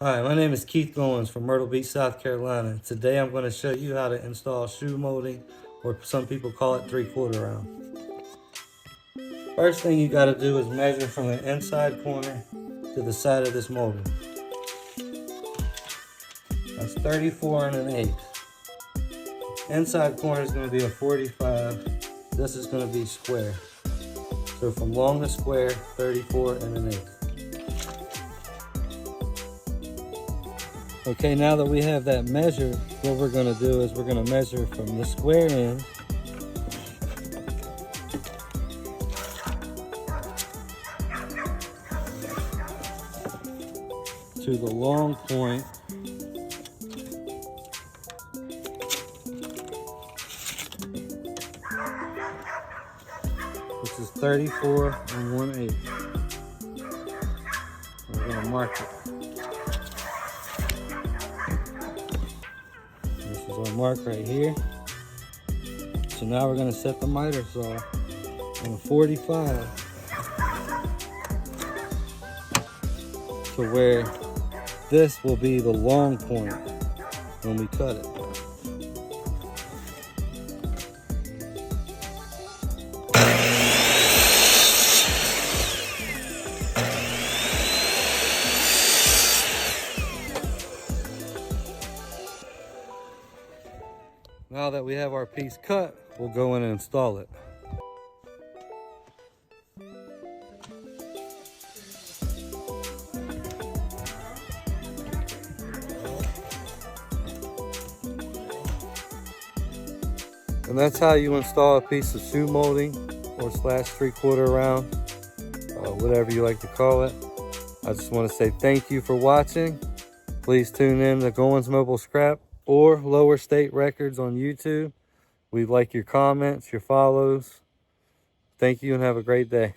Hi, my name is Keith Goins from Myrtle Beach, South Carolina. Today I'm going to show you how to install shoe molding, or some people call it 3/4 round. First thing you got to do is measure from the inside corner to the side of this molding. That's 34 and 1/8. Inside corner is going to be a 45. This is going to be square. So from long to square, 34 and 1/8. Okay, now that we have that measured, what we're going to do is we're going to measure from the square end to the long point, which is 34 and 1/8. We're going to mark it. This is our mark right here. So now we're going to set the miter saw on 45 to where this will be the long point when we cut it. Now that we have our piece cut, we'll go in and install it. And that's how you install a piece of shoe molding or slash 3/4 round, whatever you like to call it. I just want to say thank you for watching. Please tune in to Goins Mobile Scrap or Lower State Records on YouTube. We'd like your comments, your follows. Thank you and have a great day.